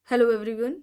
Hello everyone.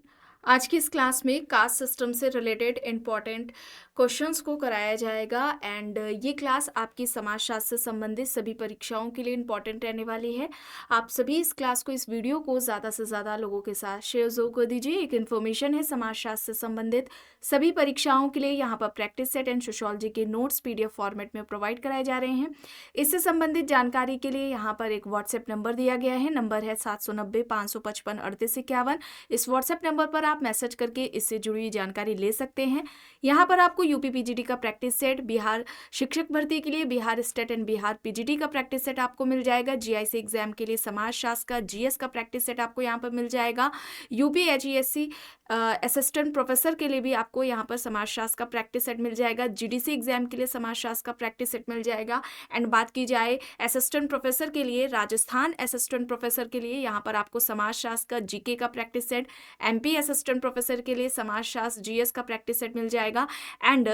आज की इस क्लास में कास्ट सिस्टम से रिलेटेड इम्पॉर्टेंट क्वेश्चंस को कराया जाएगा एंड ये क्लास आपकी समाजशास्त्र से संबंधित सभी परीक्षाओं के लिए इम्पॉर्टेंट रहने वाली है। आप सभी इस क्लास को, इस वीडियो को ज़्यादा से ज़्यादा लोगों के साथ शेयर ज़रूर कर दीजिए। एक इन्फॉर्मेशन है समाजशास्त्र से संबंधित सभी परीक्षाओं के लिए यहाँ पर प्रैक्टिस सेट एंड सोशियोलॉजी के नोट्स PDF फॉर्मेट में प्रोवाइड कराए जा रहे हैं। इससे संबंधित जानकारी के लिए यहाँ पर एक व्हाट्सएप नंबर दिया गया है। नंबर है 790-555-3851। इस व्हाट्सएप नंबर पर आप मैसेज करके इससे जुड़ी हुई जानकारी ले सकते हैं। यहाँ पर आपको यूपी पीजीटी का प्रैक्टिस सेट, बिहार शिक्षक भर्ती के लिए Bihar state and Bihar PGT का प्रैक्टिस सेट आपको मिल जाएगा। जीआईसी एग्जाम के लिए समाजशास्त्र का जीएस का प्रैक्टिस सेट आपको यहाँ पर मिल जाएगा। यूपी HESC असिस्टेंट प्रोफेसर के लिए भी आपको यहाँ पर समाजशास्त्र का प्रैक्टिस सेट मिल जाएगा। जीडीसी एग्जाम के लिए समाजशास्त्र का प्रैक्टिस सेट मिल जाएगा। एंड बात की जाए असिस्टेंट प्रोफेसर के लिए, राजस्थान असिस्टेंट प्रोफेसर के लिए यहाँ पर आपको समाजशास्त्र का जीके का practice set, MP assistant professor के लिए समाजशास्त्र GS का प्रैक्टिस सेट मिल जाएगा। एंड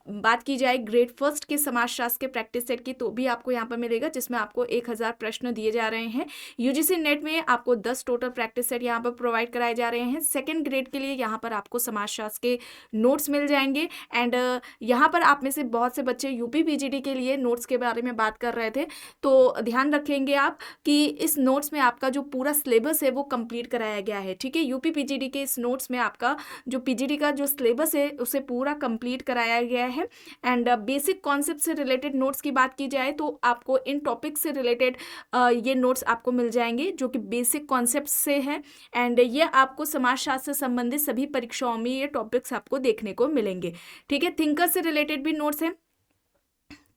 बात की जाए ग्रेड फर्स्ट के समाजशास्त्र के प्रैक्टिस सेट की, तो भी आपको यहाँ पर मिलेगा, जिसमें आपको 1000 प्रश्न दिए जा रहे हैं। UGC नेट में आपको 10 टोटल प्रैक्टिस सेट यहाँ पर प्रोवाइड कराए जा रहे हैं। सेकेंड ग्रेड के लिए यहाँ पर आपको समाजशास्त्र के नोट्स मिल जाएंगे। एंड यहाँ पर आप में से बहुत से बच्चे यूपी पीजीटी के लिए नोट्स के बारे में बात कर रहे थे, तो ध्यान रखेंगे आप कि इस नोट्स में आपका जो पूरा सिलेबस है वो कंप्लीट कराया गया है। ठीक है, यूपी पीजीटी के इस नोट्स में आपका जो पीजीटी का जो सिलेबस है उसे पूरा कंप्लीट कराया गया है। एंड बेसिक कॉन्सेप्ट से रिलेटेड नोट्स की बात की जाए तो आपको इन टॉपिक से रिलेटेड ये नोट्स आपको मिल जाएंगे जो कि बेसिक कॉन्सेप्ट से है। एंड ये आपको समाजशास्त्र से संबंधित सभी परीक्षाओं में ये टॉपिक्स आपको देखने को मिलेंगे। ठीक है, थिंकर से रिलेटेड भी नोट्स हैं,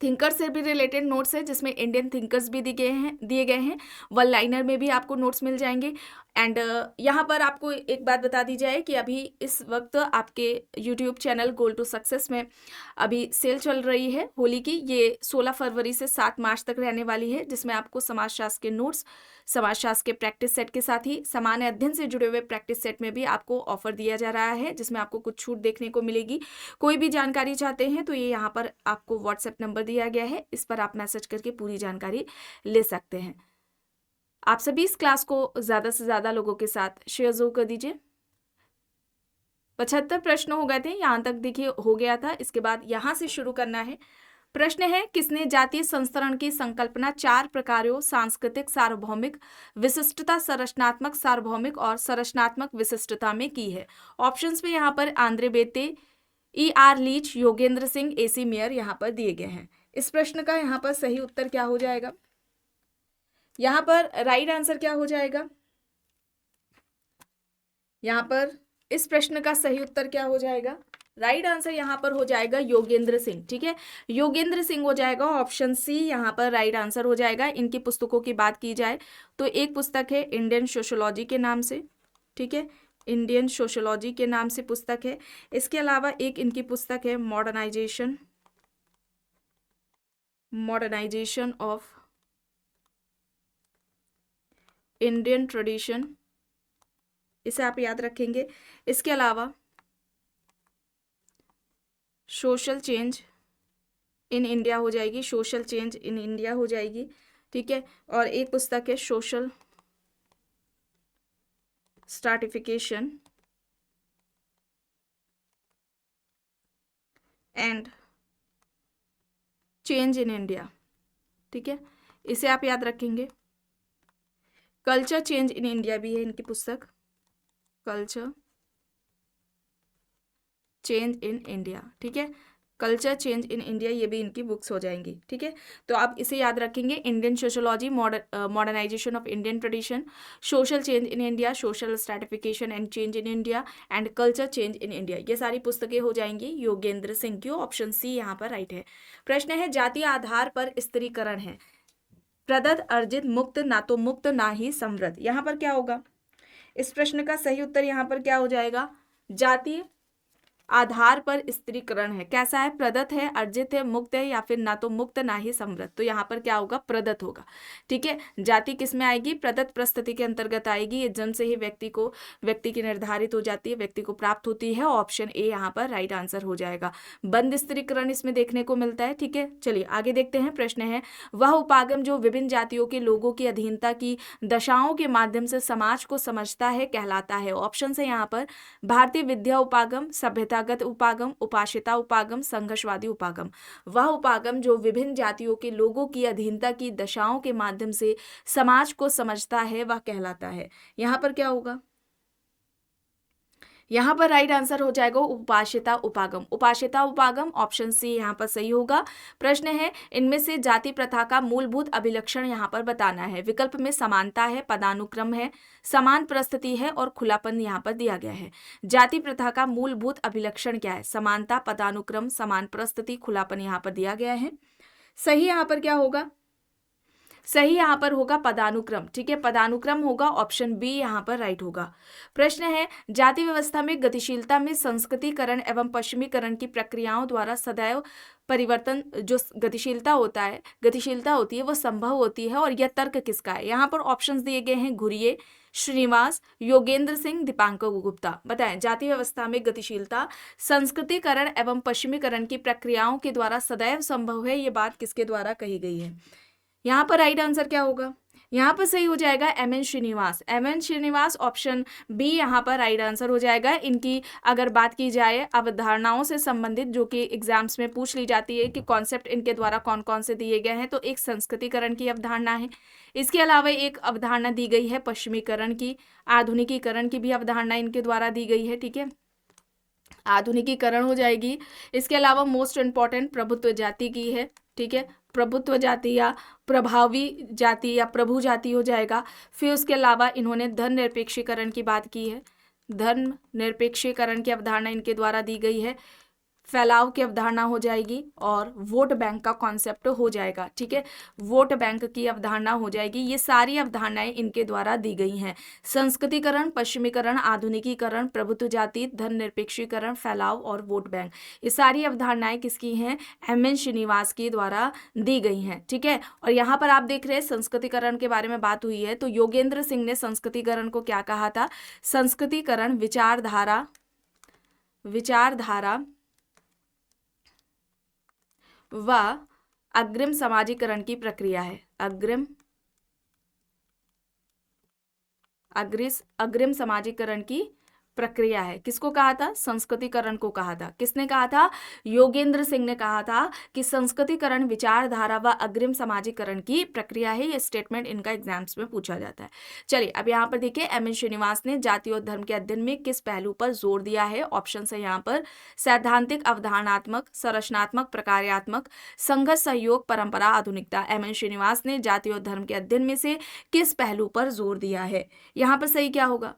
थिंकर से भी रिलेटेड नोट्स है, जिसमें इंडियन थिंकर्स भी दिए गए हैं। वन लाइनर में भी आपको नोट्स मिल जाएंगे। एंड यहाँ पर आपको एक बात बता दी जाए कि अभी इस वक्त आपके YouTube channel goal to success में अभी सेल चल रही है होली की। ये 16 फरवरी से 7 मार्च तक रहने वाली है, जिसमें आपको समाजशास्त्र के नोट्स, समाजशास्त्र के प्रैक्टिस सेट के साथ ही सामान्य अध्ययन से जुड़े हुए प्रैक्टिस सेट में भी आपको ऑफर दिया जा रहा है, जिसमें आपको कुछ छूट देखने को मिलेगी। कोई भी जानकारी चाहते हैं तो ये यहाँ पर आपको व्हाट्सएप नंबर दिया गया है, इस पर आप मैसेज करके पूरी जानकारी ले सकते हैं। आप सभी इस क्लास को ज़्यादा से ज़्यादा लोगों के साथ शेयर जरूर कर दीजिए। 75 प्रश्न हो गए थे, यहाँ तक देखिए हो गया था। इसके बाद यहाँ से शुरू करना है। प्रश्न है, किसने जातीय संस्तरण की संकल्पना 4 प्रकारों सांस्कृतिक सार्वभौमिक विशिष्टता, संरचनात्मक सार्वभौमिक और संरचनात्मक विशिष्टता में की है? ऑप्शंस में यहाँ पर Andre Beteille, ER Leach, Yogendra Singh, AC Mayer यहाँ पर दिए गए हैं। इस प्रश्न का यहाँ पर सही उत्तर क्या हो जाएगा? यहाँ पर राइट आंसर क्या हो जाएगा? यहाँ पर इस प्रश्न का सही उत्तर क्या हो जाएगा? राइट आंसर यहाँ पर हो जाएगा योगेंद्र सिंह। ठीक है, योगेंद्र सिंह हो जाएगा। ऑप्शन सी यहाँ पर राइट आंसर हो जाएगा। इनकी पुस्तकों की बात की जाए तो एक पुस्तक है इंडियन सोशियोलॉजी के नाम से। ठीक है, इंडियन सोशियोलॉजी के नाम से पुस्तक है। इसके अलावा एक इनकी पुस्तक है मॉडर्नाइजेशन ऑफ इंडियन ट्रेडिशन, इसे आप याद रखेंगे। इसके अलावा सोशल चेंज इन इंडिया हो जाएगी, सोशल चेंज इन इंडिया हो जाएगी। ठीक है, और एक पुस्तक है social stratification and change in India. ठीक है, इसे आप याद रखेंगे। कल्चर चेंज इन इंडिया भी है इनकी पुस्तक, कल्चर चेंज इन इंडिया। ठीक है, कल्चर चेंज इन इंडिया, ये भी इनकी बुक्स हो जाएंगी। ठीक है, तो आप इसे याद रखेंगे। Indian sociology, modernisation of Indian tradition, social change in India, social stratification and change in India and culture change in India, ये सारी पुस्तकें हो जाएंगी योगेंद्र सिंह की। ऑप्शन सी यहाँ पर राइट है। प्रश्न है, जातीय आधार पर स्त्रीकरण है प्रदत्त, अर्जित, मुक्त, ना तो मुक्त ना ही समृद्ध। यहाँ पर क्या होगा? इस प्रश्न का सही उत्तर यहाँ पर क्या हो जाएगा? जातीय आधार पर स्त्रीकरण है। कैसा है? प्रदत्त है, अर्जित है, मुक्त है, या फिर ना तो मुक्त ना ही समृद्ध। तो यहाँ पर क्या होगा? प्रदत्त होगा। ठीक है, जाति किस में आएगी? प्रदत्त परिस्थिति के अंतर्गत आएगी। ये जन्म से ही व्यक्ति की निर्धारित हो जाती है, व्यक्ति को प्राप्त होती है। ऑप्शन ए यहाँ पर राइट आंसर हो जाएगा। बंद स्त्रीकरण इसमें देखने को मिलता है। ठीक है, चलिए आगे देखते हैं। प्रश्न है, वह उपागम जो विभिन्न जातियों के लोगों की अधीनता की दशाओं के माध्यम से समाज को समझता है कहलाता है। ऑप्शन है यहाँ पर भारतीय विद्या उपागम, सभ्यतागत उपागम, उपासिता उपागम, संघर्षवादी उपागम। वह उपागम जो विभिन्न जातियों के लोगों की अधीनता की दशाओं के माध्यम से समाज को समझता है वह कहलाता है। यहाँ पर क्या होगा? यहाँ पर राइट आंसर हो जाएगा उपासिता उपागम। उपासिता उपागम ऑप्शन सी यहाँ पर सही होगा। प्रश्न है, इनमें से जाति प्रथा का मूलभूत अभिलक्षण यहाँ पर बताना है। विकल्प में समानता है, पदानुक्रम है, समान परिस्थिति है और खुलापन यहाँ पर दिया गया है। जाति प्रथा का मूलभूत अभिलक्षण क्या है? समानता, पदानुक्रम, समान परिस्थिति, खुलापन यहाँ पर दिया गया है। सही यहाँ पर क्या होगा? सही यहाँ पर होगा पदानुक्रम। ठीक है, पदानुक्रम होगा। ऑप्शन बी यहाँ पर राइट होगा। प्रश्न है, जाति व्यवस्था में गतिशीलता में संस्कृतिकरण एवं पश्चिमीकरण की प्रक्रियाओं द्वारा सदैव परिवर्तन, जो गतिशीलता होती है वो संभव होती है, और यह तर्क किसका है? यहाँ पर ऑप्शंस दिए गए हैं, घुरिये, श्रीनिवास, योगेंद्र सिंह, दीपांकर गुप्ता। बताएं, जाति व्यवस्था में गतिशीलता संस्कृतिकरण एवं पश्चिमीकरण की प्रक्रियाओं के द्वारा सदैव संभव है, ये बात किसके द्वारा कही गई है? यहाँ पर राइट आंसर क्या होगा? यहाँ पर सही हो जाएगा M N. Srinivas. M N. Srinivas option B यहाँ पर राइट आंसर हो जाएगा। इनकी अगर बात की जाए अवधारणाओं से संबंधित, जो कि एग्जाम्स में पूछ ली जाती है कि कॉन्सेप्ट इनके द्वारा कौन कौन से दिए गए हैं, तो एक संस्कृतिकरण की अवधारणा है। इसके अलावा एक अवधारणा दी गई है पश्चिमीकरण की, आधुनिकीकरण की भी अवधारणा इनके द्वारा दी गई है। ठीक है, आधुनिकीकरण हो जाएगी। इसके अलावा मोस्ट इंपॉर्टेंट प्रभुत्व जाति की है। ठीक है, प्रभुत्व जाति या प्रभावी जाति या प्रभु जाति हो जाएगा। फिर उसके अलावा इन्होंने धन निरपेक्षीकरण की बात की है। धन निरपेक्षीकरण की अवधारणा इनके द्वारा दी गई है। फैलाव की अवधारणा हो जाएगी और वोट बैंक का कॉन्सेप्ट हो जाएगा। ठीक है, वोट बैंक की अवधारणा हो जाएगी। ये सारी अवधारणाएं इनके द्वारा दी गई हैं। संस्कृतिकरण, पश्चिमीकरण, आधुनिकीकरण, प्रभुत्व जाति, धन निरपेक्षीकरण, फैलाव और वोट बैंक, ये सारी अवधारणाएं किसकी हैं? एम.एन. श्रीनिवास के द्वारा दी गई हैं। ठीक है, और यहाँ पर आप देख रहे हैं संस्कृतिकरण के बारे में बात हुई है, तो योगेंद्र सिंह ने संस्कृतिकरण को क्या कहा था? संस्कृतिकरण विचारधारा व अग्रिम समाजीकरण की प्रक्रिया है। अग्रिम समाजीकरण की प्रक्रिया है। किसको कहा था? संस्कृतिकरण को कहा था। किसने कहा था? योगेंद्र सिंह ने कहा था कि संस्कृतिकरण विचारधारा व अग्रिम समाजीकरण की प्रक्रिया है। ये स्टेटमेंट इनका एग्जाम्स में पूछा जाता है। चलिए अब यहाँ पर देखिए, एम.एन. श्रीनिवास ने जाति और धर्म के अध्ययन में किस पहलू पर जोर दिया है? ऑप्शन है यहाँ पर सैद्धांतिक, अवधारणात्मक, संरचनात्मक, प्रकार्यात्मक, संघर्ष, सहयोग, परंपरा, आधुनिकता। एम.एन. श्रीनिवास ने जाति और धर्म के अध्ययन में से किस पहलू पर जोर दिया है? यहाँ पर सही क्या होगा?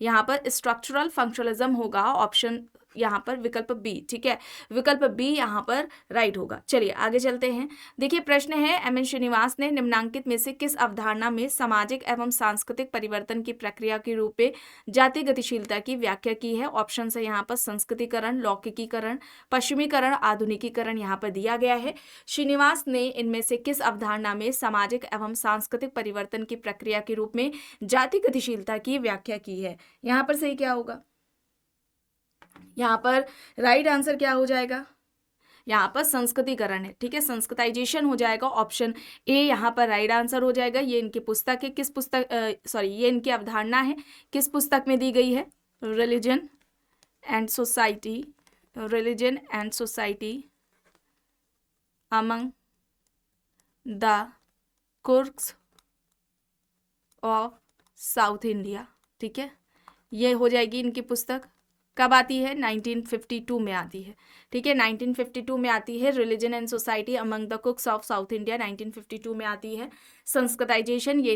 यहाँ पर स्ट्रक्चरल फंक्शनलिज्म होगा। ऑप्शन यहाँ पर विकल्प बी। ठीक है, विकल्प बी यहाँ पर राइट होगा। चलिए आगे चलते हैं। देखिए प्रश्न है, एम.एन. श्रीनिवास ने निम्नांकित में से किस अवधारणा में सामाजिक एवं सांस्कृतिक परिवर्तन की प्रक्रिया के रूप में जाति गतिशीलता की व्याख्या की है? ऑप्शन है यहाँ पर संस्कृतिकरण, लौकिकीकरण, पश्चिमीकरण, आधुनिकीकरण यहाँ पर दिया गया है। श्रीनिवास ने इनमें से किस अवधारणा में सामाजिक एवं सांस्कृतिक परिवर्तन की प्रक्रिया के रूप में जाति गतिशीलता की व्याख्या की है? यहाँ पर सही क्या होगा? यहाँ पर राइट आंसर क्या हो जाएगा? यहाँ पर संस्कृतिकरण है। ठीक है, संस्कृताइजेशन हो जाएगा। ऑप्शन ए यहाँ पर राइट आंसर हो जाएगा। ये इनकी पुस्तक है, किस पुस्तक ये इनकी अवधारणा है, किस पुस्तक में दी गई है? Religion and society among the Coorgs of South India. ठीक है, ये हो जाएगी इनकी पुस्तक। कब आती है? 1952 में आती है। ठीक है, 1952 में आती है। Religion and society among the कुक्स of South India 1952 में आती है। संस्कृताइजेशन ये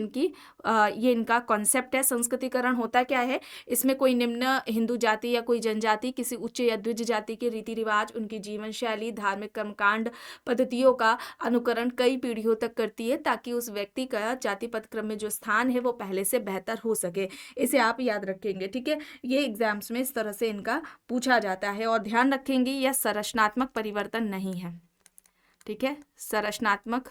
इनका कॉन्सेप्ट है। संस्कृतिकरण होता क्या है, इसमें कोई निम्न हिंदू जाति या कोई जनजाति किसी उच्च या द्विज जाति के रीति रिवाज, उनकी जीवन शैली, धार्मिक कर्मकांड पद्धतियों का अनुकरण कई पीढ़ियों तक करती है, ताकि उस व्यक्ति का जाति पद क्रम में जो स्थान है वो पहले से बेहतर हो सके। इसे आप याद रखेंगे, ठीक है। ये एग्जाम्स में इस तरह से इनका पूछा जाता है। और ध्यान रखेंगे यह संरचनात्मक परिवर्तन नहीं है, ठीक है। संरचनात्मक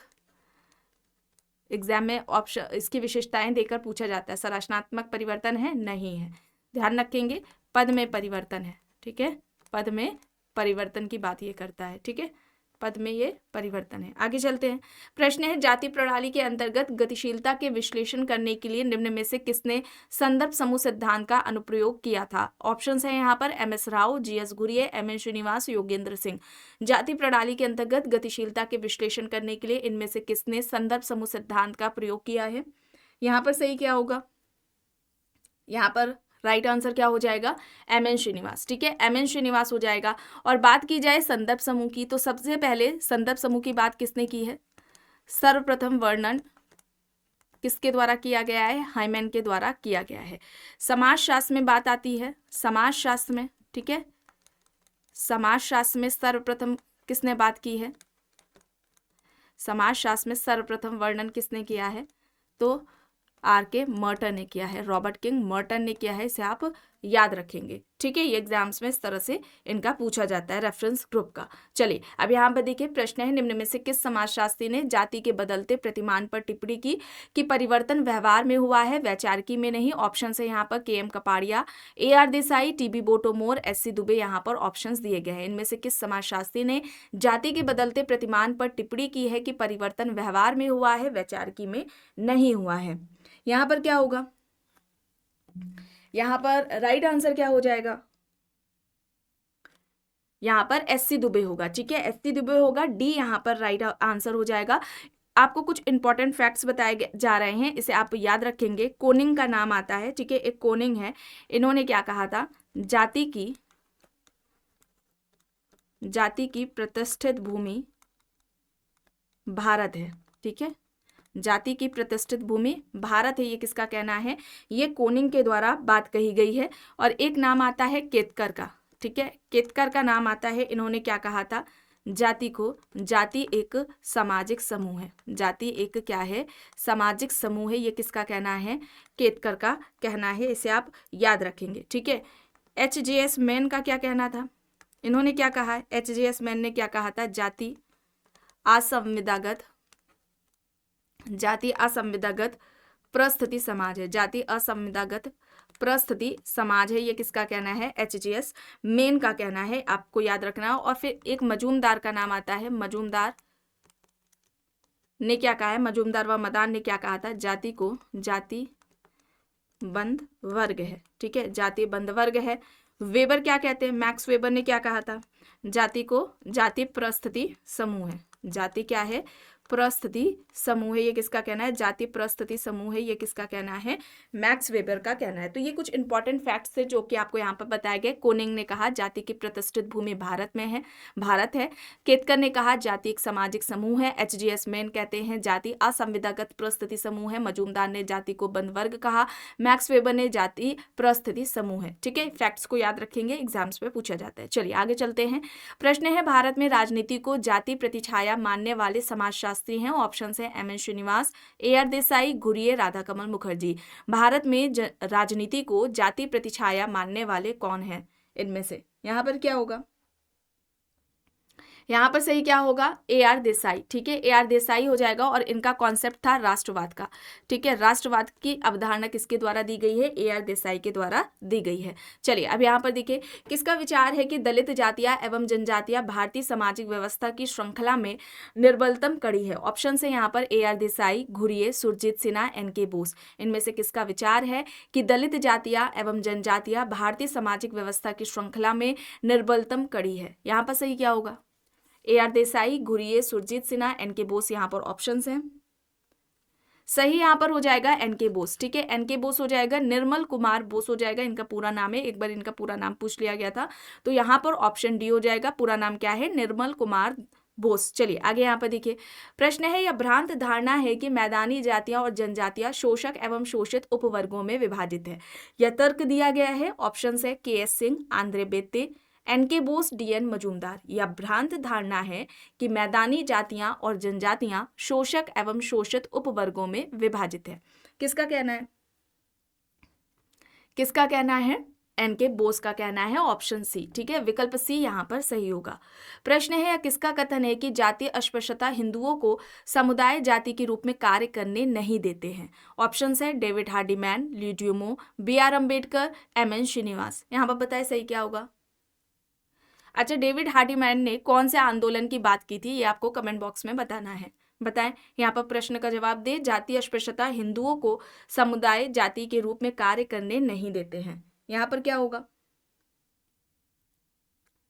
एग्जाम में ऑप्शन इसकी विशेषताएं देकर पूछा जाता है, संरचनात्मक परिवर्तन है नहीं है। ध्यान रखेंगे पद में परिवर्तन है, ठीक है। पद में परिवर्तन की बात ये करता है, ठीक है। पद में ये परिवर्तन है। आगे चलते हैं। प्रश्न है, जाति प्रणाली के अंतर्गत गतिशीलता के विश्लेषण करने के लिए निम्न में से किसने संदर्भ समूह सिद्धांत का अनुप्रयोग किया था? ऑप्शंस है यहाँ पर M S. Rao, G S. Ghurye, M N. Srinivas, Yogendra Singh. जाति प्रणाली के अंतर्गत गतिशीलता के विश्लेषण करने के लिए इनमें से किसने संदर्भ समूह सिद्धांत का प्रयोग किया है? यहाँ पर सही क्या होगा? यहाँ पर राइट आंसर क्या हो जाएगा? एम.एन. श्रीनिवास, ठीक है। एम.एन. श्रीनिवास हो जाएगा। और बात की जाए संदर्भ समूह की, तो सबसे पहले संदर्भ समूह की बात किसने की है? सर्वप्रथम वर्णन किसके द्वारा किया गया है? हाइमैन के द्वारा किया गया है। समाजशास्त्र में बात आती है, समाजशास्त्र में, ठीक है। समाजशास्त्र में सर्वप्रथम किसने बात की है? समाजशास्त्र में सर्वप्रथम वर्णन किसने किया है? तो R.K. मर्टन ने किया है, रॉबर्ट किंग मर्टन ने किया है। इसे आप याद रखेंगे, ठीक है। ये एग्जाम्स में इस तरह से इनका पूछा जाता है रेफरेंस ग्रुप का। चलिए अब यहाँ पर देखिए प्रश्न है, निम्न में से किस समाजशास्त्री ने जाति के बदलते प्रतिमान पर टिप्पणी की कि परिवर्तन व्यवहार में हुआ है, वैचारिकी में नहीं? ऑप्शन है यहाँ पर K M. Kapadia, A.R. Desai, T B. Bottomore, S.C. Dube. यहाँ पर ऑप्शंस दिए गए हैं। इनमें से किस समाजशास्त्री ने जाति के बदलते प्रतिमान पर टिप्पणी की है कि परिवर्तन व्यवहार में हुआ है, वैचारिकी में नहीं हुआ है? यहाँ पर क्या होगा? यहाँ पर राइट आंसर क्या हो जाएगा? यहाँ पर S.C. दुबे होगा, ठीक है। S.C. दुबे होगा, डी यहाँ पर राइट आंसर हो जाएगा। आपको कुछ इंपॉर्टेंट फैक्ट्स बताए जा रहे हैं, इसे आप याद रखेंगे। कोनिंग का नाम आता है, ठीक है। एक कोनिंग है, इन्होंने क्या कहा था? जाति की प्रतिष्ठित भूमि भारत है, ठीक है। जाति की प्रतिष्ठित भूमि भारत है, ये किसका कहना है? ये कोनिंग के द्वारा बात कही गई है। और एक नाम आता है केतकर का, ठीक है। केतकर का नाम आता है, इन्होंने क्या कहा था? जाति एक सामाजिक समूह है। जाति एक क्या है? सामाजिक समूह है। ये किसका कहना है? केतकर का कहना है। इसे आप याद रखेंगे, ठीक है। H.J.S. मैन का क्या कहना था? इन्होंने क्या कहा है? H.J.S. मैन ने क्या कहा था? जाति असंविदागत प्रस्थिति समाज है। जाति असंविदागत प्रस्थिति समाज है, ये किसका कहना है? H.J.S. मैन का कहना है, आपको याद रखना है। और फिर एक मजूमदार का नाम आता है। मजूमदार ने क्या कहा है? मजूमदार व मदान ने क्या कहा था? जाति को जाति बंद वर्ग है, ठीक है। जाति बंद वर्ग है। वेबर क्या कहते हैं? मैक्स वेबर ने क्या कहा था? जाति को जाति प्रस्थिति समूह है। जाति क्या है? प्रस्थिति समूह है, ये किसका कहना है? जाति प्रस्थिति समूह है, ये किसका कहना है? मैक्स वेबर का कहना है। तो ये कुछ इंपॉर्टेंट फैक्ट्स थे जो कि आपको यहाँ पर बताए गए। कोनिंग ने कहा जाति की प्रतिष्ठित भूमि भारत है। केतकर ने कहा जाति एक सामाजिक समूह है। H.J.S. मैन कहते हैं जाति असंविदागत प्रस्थिति समूह है। मजूमदार ने जाति को बंद वर्ग कहा। मैक्स वेबर ने जाति प्रस्थिति समूह है, ठीक है। फैक्ट्स को याद रखेंगे, एग्जाम्स में पूछा जाता है। चलिए आगे चलते हैं। प्रश्न है, भारत में राजनीति को जाति प्रतिछाया मानने वाले समाजशास्त्री हैं? ऑप्शन है एम.एन. श्रीनिवास, A.R. देसाई, घुरिये, राधाकमल मुखर्जी। भारत में राजनीति को जाति प्रतिछाया मानने वाले कौन हैं इनमें से? यहाँ पर क्या होगा? यहाँ पर सही क्या होगा? A.R. देसाई, ठीक है। A.R. देसाई हो जाएगा। और इनका कॉन्सेप्ट था राष्ट्रवाद का, ठीक है। राष्ट्रवाद की अवधारणा किसके द्वारा दी गई है? A.R. देसाई के द्वारा दी गई है। चलिए अब यहाँ पर देखिए, किसका विचार है कि दलित जातियां एवं जनजातियां भारतीय सामाजिक व्यवस्था की श्रृंखला में निर्बलतम कड़ी है? ऑप्शन है यहाँ पर A.R. देसाई, घुरिये, सुरजीत सिन्हा, N.K. बोस। इनमें से किसका विचार है कि दलित जातियां एवं जनजातियां भारतीय सामाजिक व्यवस्था की श्रृंखला में निर्बलतम कड़ी है? यहाँ पर सही क्या होगा? A.R. देसाई, घुरिये, सुरजीत सिन्हा, N.K. बोस। यहाँ पर ऑप्शंस हैं। सही यहाँ पर हो जाएगा N.K. बोस, ठीक है। N.K. बोस हो जाएगा। निर्मल कुमार बोस हो जाएगा, इनका पूरा नाम है। एक बार इनका पूरा नाम पूछ लिया गया था, तो यहाँ पर ऑप्शन डी हो जाएगा। पूरा नाम क्या है? निर्मल कुमार बोस। चलिए आगे यहाँ पर देखिए, प्रश्न है, यह भ्रांत धारणा है कि मैदानी जातियां और जनजातियां शोषक एवं शोषित उपवर्गों में विभाजित है। यह तर्क दिया गया है। ऑप्शन है K S. Singh, Andre Beteille, N K. Bose, D N. Majumdar. यह भ्रांत धारणा है कि मैदानी जातियां और जनजातियां शोषक एवं शोषित उपवर्गों में विभाजित है। किसका कहना है? किसका कहना है? एन.के. बोस का कहना है, ऑप्शन सी। ठीक है, विकल्प सी यहाँ पर सही होगा। प्रश्न है, किसका कथन है कि जातीय अस्पृश्यता हिंदुओं को समुदाय जाति के रूप में कार्य करने नहीं देते हैं? ऑप्शन है डेविड हार्डीमैन, ली ड्यूमो, बी.आर. अम्बेडकर, एम.एन. श्रीनिवास। यहाँ पर बताए सही क्या होगा? अच्छा, डेविड हार्डीमैन ने कौन से आंदोलन की बात की थी, ये आपको कमेंट बॉक्स में बताना है। बताएं, यहाँ पर प्रश्न का जवाब दे। जातीय अस्पृश्यता हिंदुओं को समुदाय जाति के रूप में कार्य करने नहीं देते हैं। यहाँ पर क्या होगा?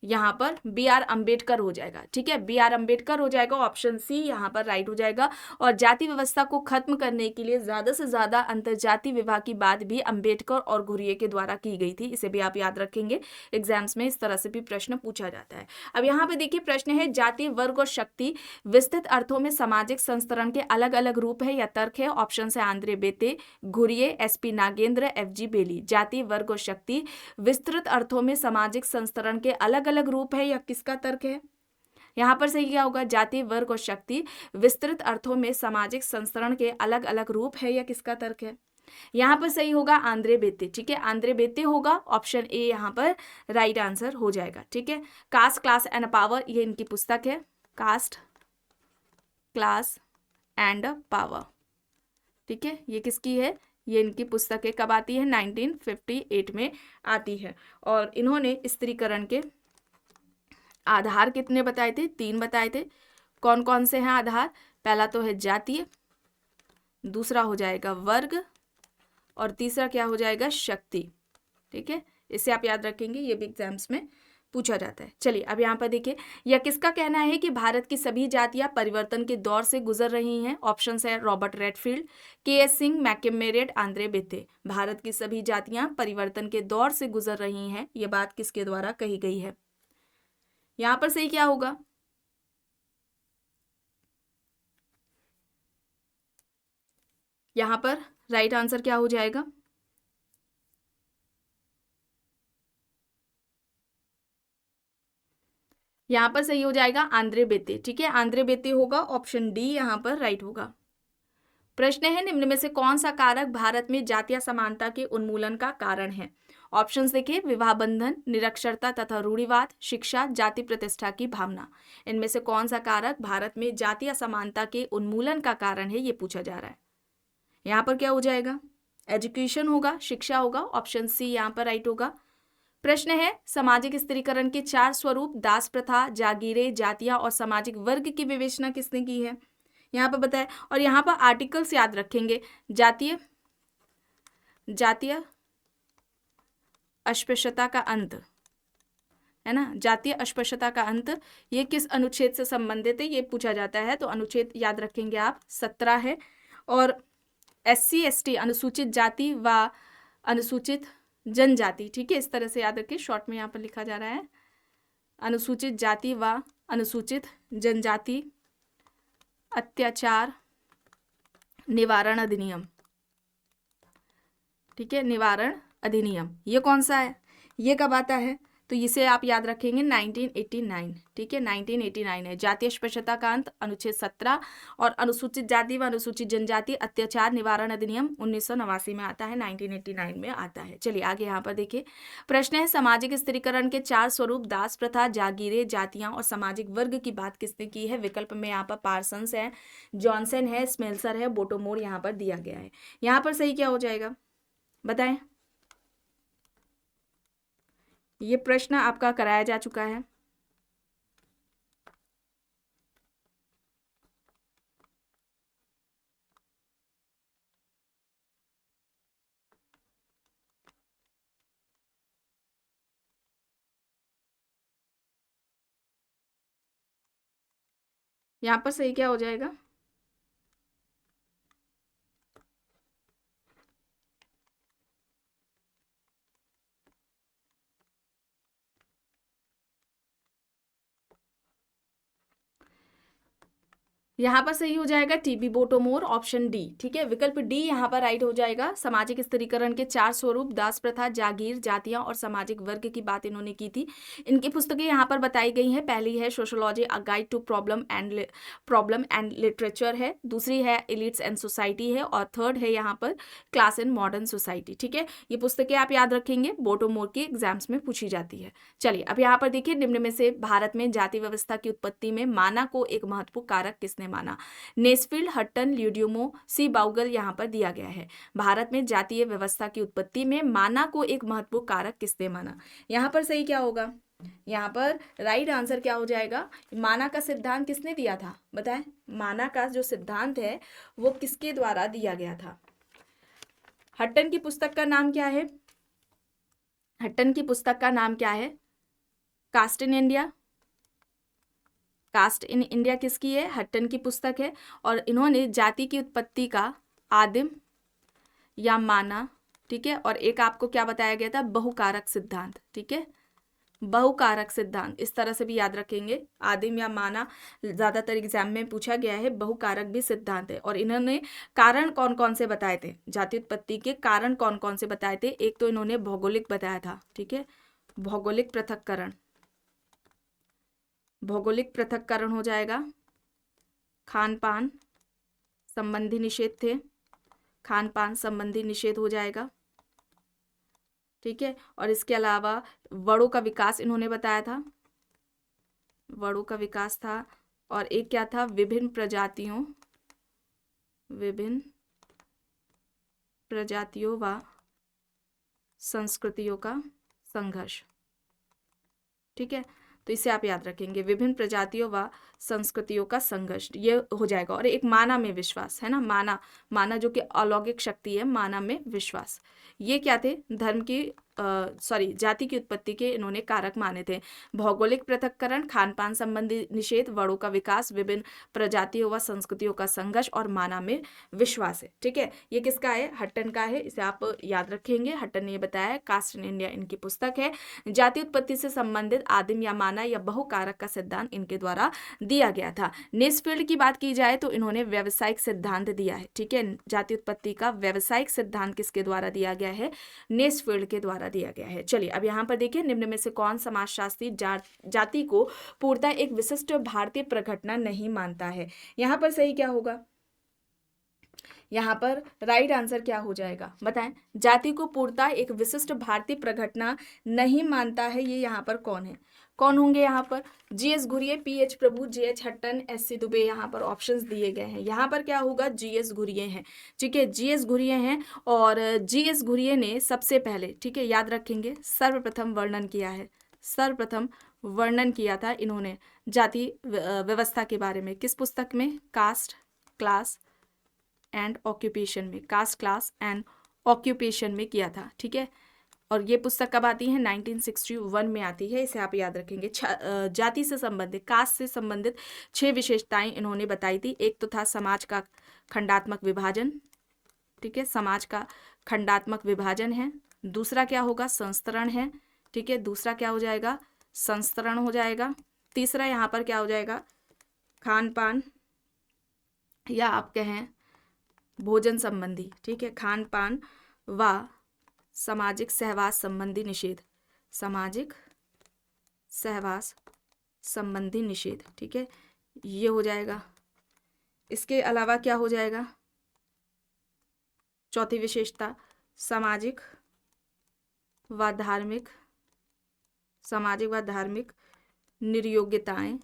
यहाँ पर बी.आर. अम्बेडकर हो जाएगा। ठीक है, बी.आर. अम्बेडकर हो जाएगा, ऑप्शन सी यहाँ पर राइट हो जाएगा। और जाति व्यवस्था को खत्म करने के लिए ज्यादा से ज्यादा अंतर्जाति विवाह की बात भी अम्बेडकर और घुरिये के द्वारा की गई थी। इसे भी आप याद रखेंगे, एग्जाम्स में इस तरह से भी प्रश्न पूछा जाता है। अब यहाँ पे देखिए, प्रश्न है, जाति, वर्ग और शक्ति विस्तृत अर्थों में सामाजिक संस्करण के अलग अलग रूप है या तर्क है? ऑप्शन है Andre Beteille, Ghurye, S P. Nagendra, F G. Bailey. जाति, वर्ग और शक्ति विस्तृत अर्थों में सामाजिक संस्करण के अलग अलग रूप है या किसका तर्क है? यहाँ पर सही क्या होगा? जाति, वर्ग और शक्ति विस्तृत अर्थों में सामाजिक संस्करण के अलग अलग रूप है या किसका तर्क है? यहाँ पर सही होगा आंद्रे बेते। ठीक है, आंद्रे बेते होगा, ऑप्शन ए यहाँ पर राइट आंसर हो जाएगा। ठीक है, कास्ट, क्लास एंड पावर, ये इनकी पुस्तक है, कास्ट, क्लास एंड पावर। ठीक है, ये किसकी है? ये इनकी पुस्तकें कब आती है? 1958 में आती है। और इन्होंने स्त्रीकरण के आधार कितने बताए थे? 3 बताए थे। कौन कौन से हैं आधार? पहला तो है जातीय, दूसरा हो जाएगा वर्ग, और तीसरा क्या हो जाएगा? शक्ति। ठीक है, इसे आप याद रखेंगे, ये भी एग्जाम्स में पूछा जाता है। चलिए अब यहाँ पर देखिए, यह किसका कहना है कि भारत की सभी जातियां परिवर्तन के दौर से गुजर रही हैं? ऑप्शन है Robert Redfield, K S. Singh, McKim Marriott, Andre Beteille. भारत की सभी जातियां परिवर्तन के दौर से गुजर रही हैं, ये बात किसके द्वारा कही गई है? यहाँ पर सही क्या होगा? यहाँ पर राइट आंसर क्या हो जाएगा? यहाँ पर सही हो जाएगा आंद्रे बेते। ठीक है, आंद्रे बेते होगा, ऑप्शन डी यहाँ पर राइट होगा। प्रश्न है, निम्न में से कौन सा कारक भारत में जातीय समानता के उन्मूलन का कारण है? ऑप्शंस देखिए, विवाह बंधन, निरक्षरता तथा रूढ़िवाद, शिक्षा, जाति प्रतिष्ठा की भावना। इनमें से कौन सा कारक भारत में जातीय असमानता के उन्मूलन का कारण है, ये पूछा जा रहा है। यहाँ पर क्या हो जाएगा? एजुकेशन होगा, शिक्षा होगा, ऑप्शन सी यहाँ पर राइट होगा। प्रश्न है, सामाजिक स्त्रीकरण के 4 स्वरूप दास प्रथा, जागीरें, जातियां और सामाजिक वर्ग की विवेचना किसने की है? यहाँ पर बताए, और यहाँ पर आर्टिकल्स याद रखेंगे। जातीय अस्पृश्यता का अंत, है ना, जातीय अस्पृश्यता का अंत, ये किस अनुच्छेद से संबंधित है, ये पूछा जाता है। तो अनुच्छेद याद रखेंगे आप, 17 है। और SC ST अनुसूचित जाति व अनुसूचित जनजाति, ठीक है, इस तरह से याद रखिए, शॉर्ट में यहाँ पर लिखा जा रहा है, अनुसूचित जाति व अनुसूचित जनजाति अत्याचार निवारण अधिनियम। ठीक है, निवारण अधिनियम, ये कौन सा है? ये कब आता है? तो इसे आप याद रखेंगे 1989। ठीक है, 1989 है। जातीय अस्पृश्यता का अंत अनुच्छेद 17, और अनुसूचित जाति व अनुसूचित जनजाति अत्याचार निवारण अधिनियम 1989 में आता है, 1989 में आता है। चलिए आगे यहाँ पर देखिए, प्रश्न है, सामाजिक स्त्रीकरण के 4 स्वरूप दास प्रथा, जागीरें, जातियां और सामाजिक वर्ग की बात किसने की है? विकल्प में यहाँ पर पार्सन्स है, जॉनसन है, स्मेल्सर है, बोटोमोर यहाँ पर दिया गया है। यहाँ पर सही क्या हो जाएगा बताएं? ये प्रश्न आपका कराया जा चुका है। यहाँ पर सही क्या हो जाएगा? यहाँ पर सही हो जाएगा टीबी बोटोमोर, ऑप्शन डी। ठीक है, विकल्प डी यहाँ पर राइट हो जाएगा। सामाजिक स्त्रीकरण के 4 स्वरूप, दास प्रथा, जागीर, जातियां और सामाजिक वर्ग की बात इन्होंने की थी। इनकी पुस्तकें यहाँ पर बताई गई हैं। पहली है sociology a guide to problem and literature है, दूसरी है एलिट्स एंड सोसाइटी है, और थर्ड है यहाँ पर क्लास इन मॉडर्न सोसाइटी। ठीक है, ये पुस्तकें आप याद रखेंगे, बोटोमोर के एग्जाम्स में पूछी जाती है। चलिए अब यहाँ पर देखिए, निम्न में से भारत में जाति व्यवस्था की उत्पत्ति में माना को एक महत्वपूर्ण कारक किसने माना? नेस्फील्ड, हट्टन, ल्यूडियोमो, सी बाउगल यहाँ पर दिया गया है। भारत में जातीय व्यवस्था की उत्पत्ति में माना को एक महत्वपूर्ण कारक किसने माना? यहाँ पर सही क्या होगा? यहाँ पर राइट आंसर क्या हो जाएगा? माना का सिद्धांत किसने दिया था बताएं? माना का जो सिद्धांत है वो किसके द्वारा दिया गया था? हट्टन की पुस्तक का नाम क्या है? हट्टन की पुस्तक का नाम क्या है? Caste in India. Caste in India किसकी है? हट्टन की पुस्तक है। और इन्होंने जाति की उत्पत्ति का आदिम या माना, ठीक है, और एक आपको क्या बताया गया था? बहुकारक सिद्धांत। ठीक है, बहुकारक सिद्धांत, इस तरह से भी याद रखेंगे। आदिम या माना ज्यादातर एग्जाम में पूछा गया है, बहुकारक भी सिद्धांत है। और इन्होंने कारण कौन कौन से बताए थे? जाति उत्पत्ति के कारण कौन कौन से बताए थे? एक तो इन्होंने भौगोलिक बताया था। ठीक है, भौगोलिक पृथक्करण, भौगोलिक पृथक्करण हो जाएगा। खान पान संबंधी निषेध थे, खान पान संबंधी निषेध हो जाएगा। ठीक है, और इसके अलावा वड़ों का विकास इन्होंने बताया था, वड़ों का विकास था। और एक क्या था? विभिन्न प्रजातियों व संस्कृतियों का संघर्ष। ठीक है, तो इसे आप याद रखेंगे, विभिन्न प्रजातियों व संस्कृतियों का संघर्ष, ये हो जाएगा। और एक माना में विश्वास है ना, माना जो कि अलौकिक शक्ति है, माना में विश्वास। ये क्या थे? धर्म की जाति की उत्पत्ति के इन्होंने कारक माने थे। भौगोलिक पृथक्करण, खान पान संबंधी निषेध, वड़ों का विकास, विभिन्न प्रजातियों व संस्कृतियों का संघर्ष और माना में विश्वास है। ठीक है, ये किसका है? हट्टन का है, इसे आप याद रखेंगे। हट्टन ने ये बताया, कास्ट इन इंडिया इनकी पुस्तक है। जाति उत्पत्ति से संबंधित आदिम या माना या बहुकारक का सिद्धांत इनके द्वारा दिया गया था। नेस्फील्ड की बात की जाए तो इन्होंने व्यावसायिक सिद्धांत दिया है। ठीक है, जाति उत्पत्ति का व्यावसायिक सिद्धांत किसके द्वारा दिया गया है? नेस्फील्ड के द्वारा दिया गया है। चलिए अब यहाँ पर देखिए, निम्न में से कौन समाजशास्त्री जाति को पूर्णतः एक विशिष्ट भारतीय प्रघटना नहीं मानता है? यहाँ पर सही क्या होगा? यहाँ पर राइट आंसर क्या हो जाएगा बताएं? जाति को पूर्णतः एक विशिष्ट भारतीय प्रघटना नहीं मानता है, ये यहाँ पर कौन है? कौन होंगे यहाँ पर? जीएस घुरिये, पीएच प्रभु, जेएच हट्टन, एससी दुबे, यहाँ पर ऑप्शंस दिए गए हैं। यहाँ पर क्या होगा? जीएस घुरिये हैं। ठीक है, जीएस घुरिये हैं। और जीएस घुरिये ने सबसे पहले, ठीक है, याद रखेंगे, सर्वप्रथम वर्णन किया है, सर्वप्रथम वर्णन किया था इन्होंने जाति व्यवस्था के बारे में। किस पुस्तक में? कास्ट, क्लास एंड ऑक्यूपेशन में, कास्ट, क्लास एंड ऑक्यूपेशन में किया था। ठीक है, और ये पुस्तक कब आती है? 1961 में आती है, इसे आप याद रखेंगे। जाति से संबंधित, कास्ट से संबंधित 6 विशेषताएं इन्होंने बताई थी। एक तो था समाज का खंडात्मक विभाजन। ठीक है, समाज का खंडात्मक विभाजन है। दूसरा क्या होगा? संस्तरण है। ठीक है, दूसरा क्या हो जाएगा? संस्तरण हो जाएगा। तीसरा यहाँ पर क्या हो जाएगा? खान पान या आप कहें भोजन संबंधी। ठीक है, खान पान व सामाजिक सहवास संबंधी निषेध, सामाजिक सहवास संबंधी निषेध। ठीक है, ये हो जाएगा। इसके अलावा क्या हो जाएगा? चौथी विशेषता, सामाजिक व धार्मिक, सामाजिक व धार्मिक निर्योग्यताएं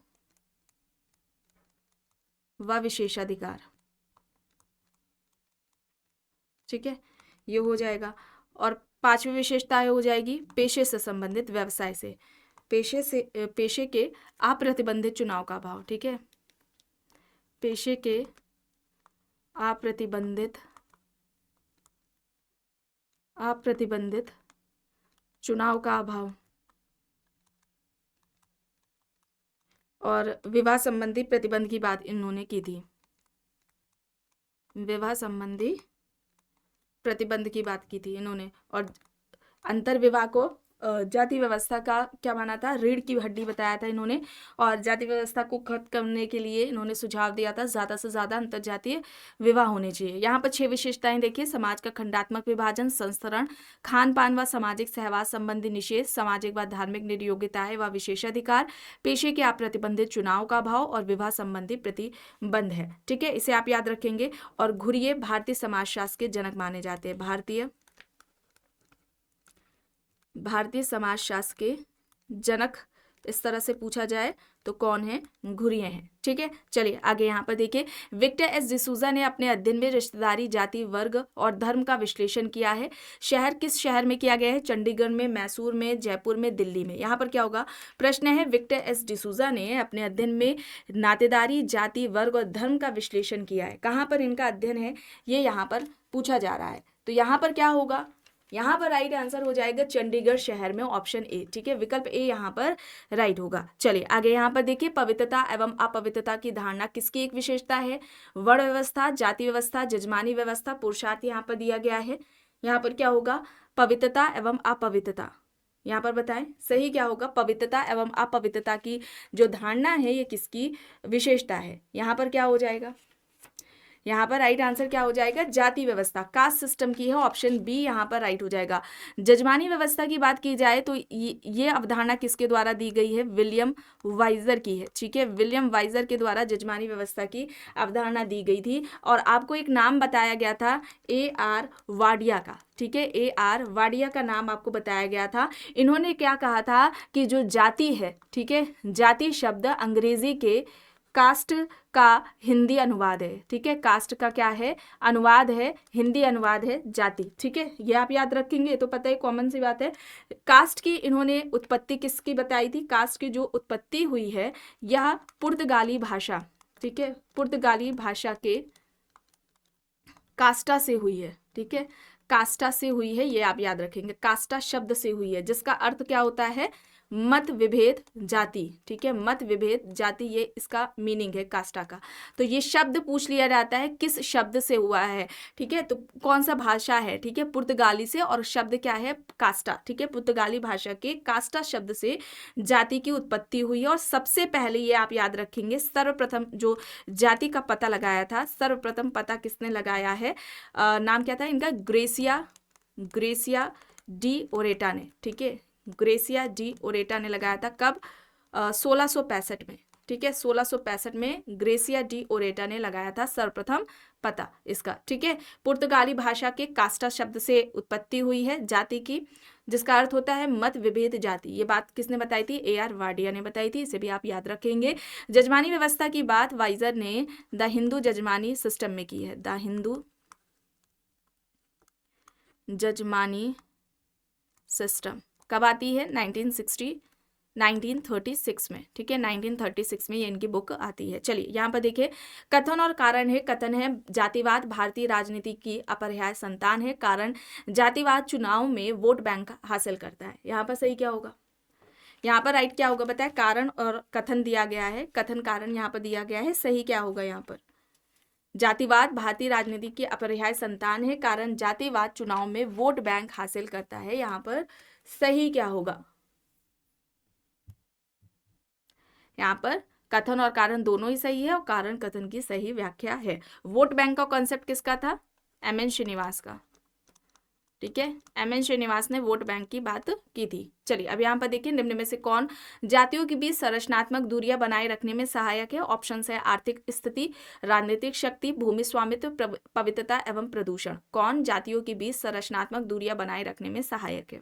व विशेषाधिकार। ठीक है, ये हो जाएगा। और 5वीं विशेषता हो जाएगी पेशे से संबंधित, व्यवसाय से, पेशे के अप्रतिबंधित चुनाव का अभाव। ठीक है, पेशे के अप्रतिबंधित चुनाव का अभाव। और विवाह संबंधी प्रतिबंध की बात इन्होंने की थी, विवाह संबंधी प्रतिबंध की बात की थी इन्होंने। और अंतर विवाह को जाति व्यवस्था का क्या माना था, रीढ़ की हड्डी बताया था इन्होंने। और जाति व्यवस्था को खत्म करने के लिए इन्होंने सुझाव दिया था ज़्यादा से ज़्यादा अंतर्जातीय विवाह होने चाहिए। यहाँ पर 6 विशेषताएं देखिए, समाज का खंडात्मक विभाजन, संस्तरण, खान पान व सामाजिक सहवास संबंधी निषेध, सामाजिक व धार्मिक निर्योग्यताएं व विशेषाधिकार, पेशे के अप्रतिबंधित चुनाव का अभाव और विवाह संबंधी प्रतिबंध है। ठीक है, इसे आप याद रखेंगे। और घुरिये भारतीय समाजशास्त्र के जनक माने जाते हैं। भारतीय समाजशास्त्र के जनक इस तरह से पूछा जाए तो कौन है, घुरिये हैं। ठीक है, चलिए आगे यहाँ पर देखिए, विक्टर एस डिसूजा ने अपने अध्ययन में रिश्तेदारी, जाति, वर्ग और धर्म का विश्लेषण किया है। किस शहर में किया गया है, चंडीगढ़ में, मैसूर में, जयपुर में, दिल्ली में। यहाँ पर क्या होगा, प्रश्न है विक्टर एस डिसूजा ने अपने अध्ययन में नातेदारी, जाति, वर्ग और धर्म का विश्लेषण किया है। कहाँ पर इनका अध्ययन है, ये यहाँ पर पूछा जा रहा है। तो यहाँ पर क्या होगा, यहाँ पर राइट आंसर हो जाएगा चंडीगढ़ शहर में, ऑप्शन ए। ठीक है, विकल्प ए यहाँ पर राइट होगा। चलिए आगे यहाँ पर देखिए, पवित्रता एवं अपवित्रता की धारणा किसकी एक विशेषता है, वर्ण व्यवस्था, जाति व्यवस्था, जजमानी व्यवस्था, पुरुषार्थ यहाँ पर दिया गया है। यहाँ पर क्या होगा, पवित्रता एवं अपवित्रता। यहाँ पर बताएं सही क्या होगा, पवित्रता एवं अपवित्रता की जो धारणा है ये किसकी विशेषता है। यहाँ पर क्या हो जाएगा, यहाँ पर राइट आंसर क्या हो जाएगा, जाति व्यवस्था, कास्ट सिस्टम की है, ऑप्शन बी यहाँ पर राइट हो जाएगा। जजमानी व्यवस्था की बात की जाए तो ये अवधारणा किसके द्वारा दी गई है, विलियम वाइजर की है। ठीक है, विलियम वाइजर के द्वारा जजमानी व्यवस्था की अवधारणा दी गई थी। और आपको एक नाम बताया गया था A.R. वाडिया का। ठीक है, A.R. वाडिया का नाम आपको बताया गया था। इन्होंने क्या कहा था कि जो जाति है, ठीक है, जाति शब्द अंग्रेजी के कास्ट का हिंदी अनुवाद है। ठीक है, कास्ट का क्या है, अनुवाद है, हिंदी अनुवाद है जाति। ठीक है, ये आप याद रखेंगे तो पता है, कॉमन सी बात है। कास्ट की इन्होंने उत्पत्ति किसकी बताई थी, कास्ट की जो उत्पत्ति हुई है यह पुर्तगाली भाषा, ठीक है, पुर्तगाली भाषा के कास्टा से हुई है। ठीक है, कास्टा से हुई है, ये आप याद रखेंगे, कास्टा शब्द से हुई है, जिसका अर्थ क्या होता है, मत विभेद जाति। ठीक है, मत विभेद जाति, ये इसका मीनिंग है कास्टा का। तो ये शब्द पूछ लिया जाता है किस शब्द से हुआ है। ठीक है, तो कौन सा भाषा है, ठीक है, पुर्तगाली से, और शब्द क्या है, कास्टा। ठीक है, पुर्तगाली भाषा के कास्टा शब्द से जाति की उत्पत्ति हुई है। और सबसे पहले ये आप याद रखेंगे, सर्वप्रथम जो जाति का पता लगाया था, सर्वप्रथम पता किसने लगाया है, नाम क्या था इनका, ग्रेसिया डी ओरेटा ने। ठीक है, ग्रेसिया डी ओरेटा ने लगाया था, कब, 1665 में। ठीक है, 1665 में ग्रेसिया डी ओरेटा ने लगाया था सर्वप्रथम पता इसका। ठीक है, पुर्तगाली भाषा के कास्टा शब्द से उत्पत्ति हुई है जाति की, जिसका अर्थ होता है मत विभेद जाति। ये बात किसने बताई थी, A.R. वाडिया ने बताई थी, इसे भी आप याद रखेंगे। जजमानी व्यवस्था की बात वाइजर ने द हिंदू जजमानी सिस्टम में की है, द हिंदू जजमानी सिस्टम कब आती है, 1936 में। ठीक है, 1936 में ये इनकी बुक आती है। चलिए यहाँ पर देखिए, कथन और कारण है। कथन है जातिवाद भारतीय राजनीति की अपरिहार्य संतान है। कारण जातिवाद चुनाव में वोट बैंक हासिल करता है। यहाँ पर सही क्या होगा, यहाँ पर राइट क्या होगा बताए, कारण और कथन दिया गया है, कथन कारण यहाँ पर दिया गया है, सही क्या होगा, यहाँ पर जातिवाद भारतीय राजनीति की अपरिहार्य संतान है, कारण जातिवाद चुनाव में वोट बैंक हासिल करता है। यहाँ पर सही क्या होगा, यहाँ पर कथन और कारण दोनों ही सही है, और कारण कथन की सही व्याख्या है। वोट बैंक का कॉन्सेप्ट किसका था, M.N. श्रीनिवास का। ठीक है, M.N. श्रीनिवास ने वोट बैंक की बात की थी। चलिए अब यहाँ पर देखिए, निम्न में से कौन जातियों के बीच संरचनात्मक दूरियां बनाए रखने में सहायक है। ऑप्शन है आर्थिक स्थिति, राजनीतिक शक्ति, भूमि स्वामित्व, पवित्रता एवं प्रदूषण। कौन जातियों के बीच संरचनात्मक दूरियां बनाए रखने में सहायक है,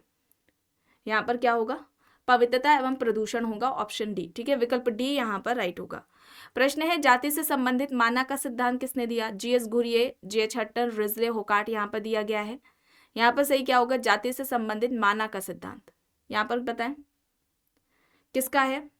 यहाँ पर क्या होगा, पवित्रता एवं प्रदूषण होगा, ऑप्शन डी। ठीक है, विकल्प डी यहाँ पर राइट होगा। प्रश्न है जाति से संबंधित माना का सिद्धांत किसने दिया, G.S. Ghurye, J.H. Hutton, Risley, Hocart. यहाँ पर दिया गया है। यहाँ पर सही क्या होगा, जाति से संबंधित माना का सिद्धांत। यहाँ पर बताएं किसका है,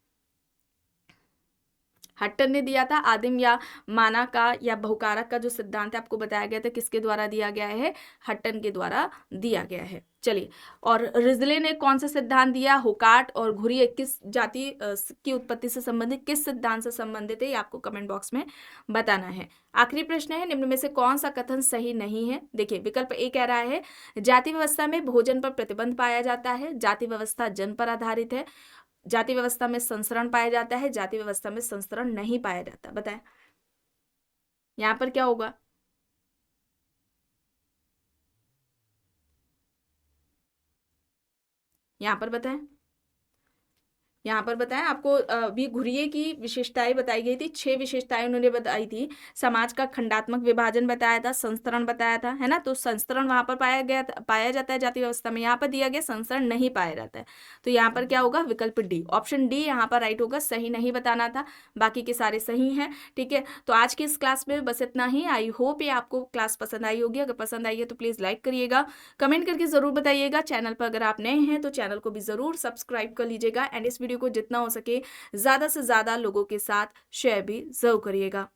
हट्टन ने दिया था। आदिम या माना का या बहुकारक का जो सिद्धांत है आपको बताया गया था, किसके द्वारा दिया गया है? हट्टन के द्वारा दिया गया है। चलिए, और रिजले ने कौन सा सिद्धांत दिया? हुकाट और घुरिये किस जाति की उत्पत्ति से संबंधित, किस सिद्धांत से संबंधित है, ये आपको कमेंट बॉक्स में बताना है। आखिरी प्रश्न है, निम्न में से कौन सा कथन सही नहीं है? देखिए, विकल्प ए कह रहा है जाति व्यवस्था में भोजन पर प्रतिबंध पाया जाता है, जाति व्यवस्था जन पर आधारित है, जाति व्यवस्था में संसरण पाया जाता है, जाति व्यवस्था में संसरण नहीं पाया जाता। बताएं यहां पर क्या होगा? यहां पर बताएं, यहाँ पर बताएं आपको भी घुरिये की विशेषताएं बताई गई थी। 6 विशेषताएं उन्होंने बताई थी। समाज का खंडात्मक विभाजन बताया था, संस्तरण बताया था, है ना। तो संस्तरण वहां पर पाया जाता है जाति व्यवस्था में, यहाँ पर दिया गया संस्तरण नहीं पाया जाता है। तो यहाँ पर क्या होगा? विकल्प डी, ऑप्शन डी यहाँ पर राइट होगा। सही नहीं बताना था, बाकी के सारे सही हैं। ठीक है, तो आज की इस क्लास में बस इतना ही। आई होप ये आपको क्लास पसंद आई होगी। अगर पसंद आई है तो प्लीज लाइक करिएगा, कमेंट करके जरूर बताइएगा। चैनल पर अगर आप नए हैं तो चैनल को भी जरूर सब्सक्राइब कर लीजिएगा, एंड इस वीडियो को जितना हो सके ज़्यादा से ज़्यादा लोगों के साथ शेयर भी ज़रूर करिएगा।